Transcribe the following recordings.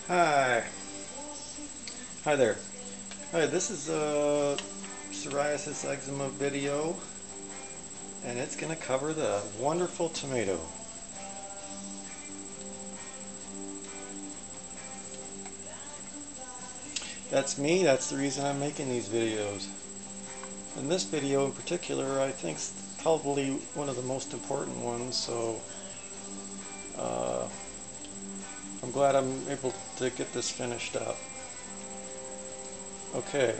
Hi. Hi there. Hi, this is a psoriasis eczema video, and it's going to cover the wonderful tomato. That's me. That's the reason I'm making these videos. And this video in particular, I think, is probably one of the most important ones, so uh, I'm glad I'm able to get this finished up. Okay.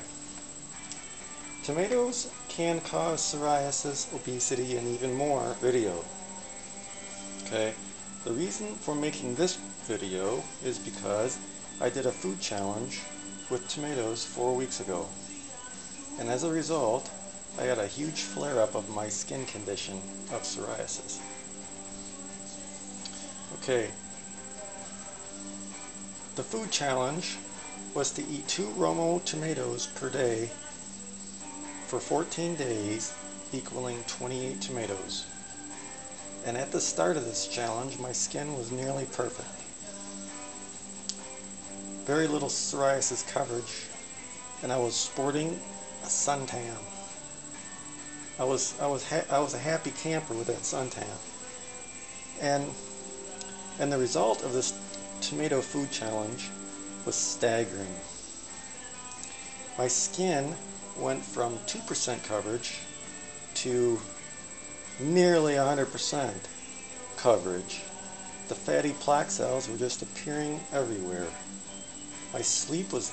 Tomatoes can cause psoriasis, obesity, and even more video. Okay, the reason for making this video is because I did a food challenge with tomatoes 4 weeks ago. And as a result, I had a huge flare-up of my skin condition of psoriasis. Okay, the food challenge was to eat 2 Romo tomatoes per day for 14 days, equaling 28 tomatoes. And at the start of this challenge, my skin was nearly perfect. Very little psoriasis coverage, and I was sporting a suntan. I was a happy camper with that suntan. And the result of this tomato food challenge was staggering. My skin went from 2% coverage to nearly 100% coverage. The fatty plaque cells were just appearing everywhere. My sleep was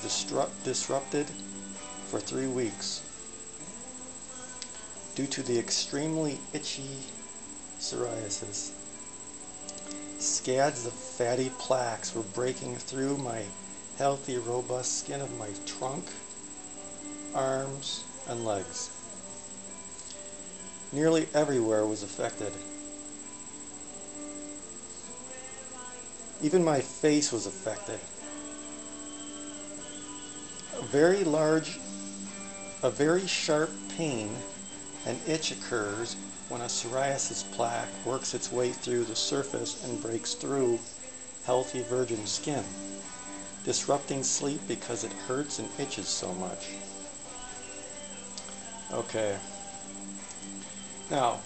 disrupted for 3 weeks due to the extremely itchy psoriasis. Scads of fatty plaques were breaking through my healthy, robust skin of my trunk, arms, and legs. Nearly everywhere was affected. Even my face was affected. A very sharp pain and itch occurs when a psoriasis plaque works its way through the surface and breaks through healthy virgin skin, disrupting sleep because it hurts and itches so much. Okay. Now,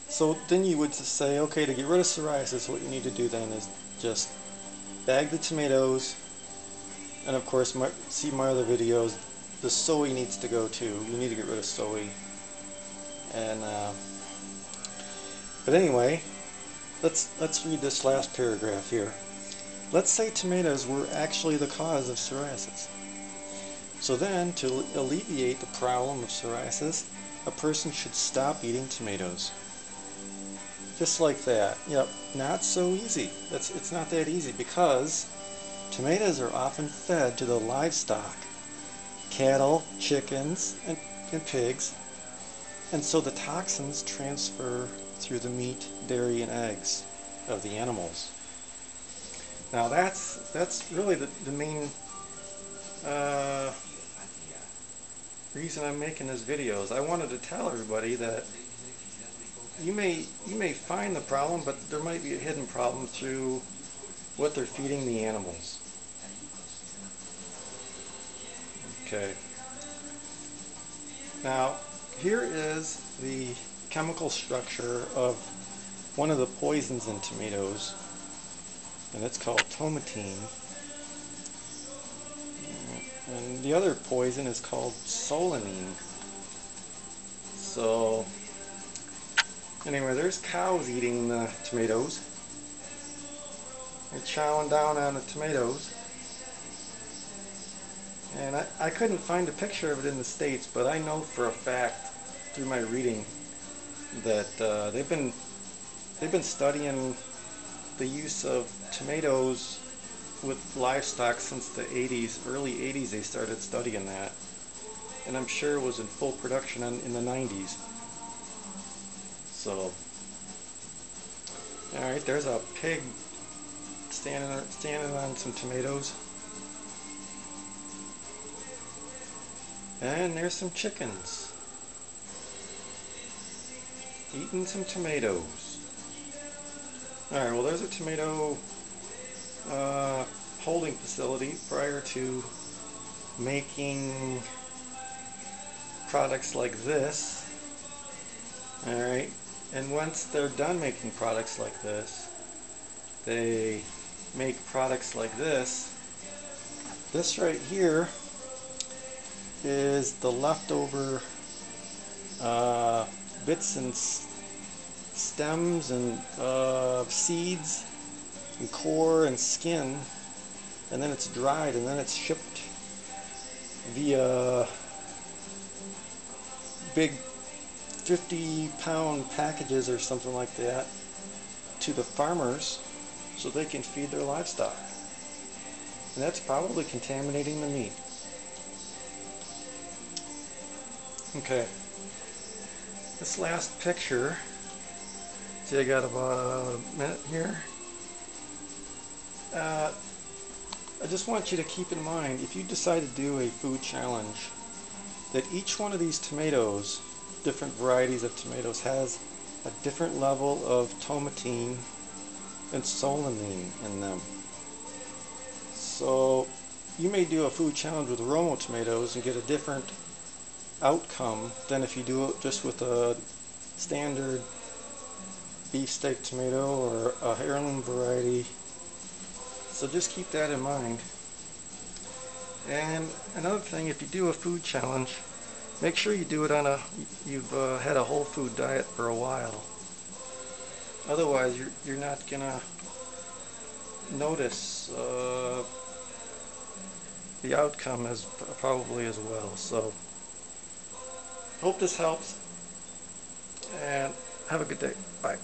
so then you would say, okay, to get rid of psoriasis, what you need to do then is just bag the tomatoes, and of course, see my other videos. The soy needs to go too. You need to get rid of soy. And but anyway, let's read this last paragraph here. Let's say tomatoes were actually the cause of psoriasis. So then, to alleviate the problem of psoriasis, a person should stop eating tomatoes. Just like that. Yep, not so easy. It's not that easy, because tomatoes are often fed to the livestock, cattle, chickens, and pigs, and so the toxins transfer through the meat, dairy, and eggs of the animals. Now that's really the main reason I'm making this video. Is I wanted to tell everybody that you may find the problem, but there might be a hidden problem through what they're feeding the animals. Okay. Now, here is the chemical structure of one of the poisons in tomatoes, and it's called tomatine. And the other poison is called solanine. So, anyway, there's cows eating the tomatoes. They're chowing down on the tomatoes. And I couldn't find a picture of it in the States, but I know for a fact through my reading that they've been studying the use of tomatoes with livestock since the 80s, early 80s. They started studying that, and I'm sure it was in full production in the 90s. So, all right, there's a pig standing on some tomatoes. And there's some chickens eating some tomatoes. Alright, well, there's a tomato holding facility prior to making products like this. Alright, and once they're done making products like this, they make products like this. This right here is the leftover bits and stems and seeds and core and skin, and then it's dried and then it's shipped via big 50-pound packages or something like that to the farmers so they can feed their livestock. And that's probably contaminating the meat. Okay, this last picture, see, I got about a minute here. I just want you to keep in mind, if you decide to do a food challenge, that each one of these tomatoes, different varieties of tomatoes, has a different level of tomatine and solanine in them. So you may do a food challenge with Romo tomatoes and get a different outcome than if you do it just with a standard beefsteak tomato or a heirloom variety. So just keep that in mind. And another thing, if you do a food challenge, make sure you do it on you've had a whole food diet for a while. Otherwise, you're not gonna notice the outcome as probably as well. So, hope this helps, and have a good day. Bye.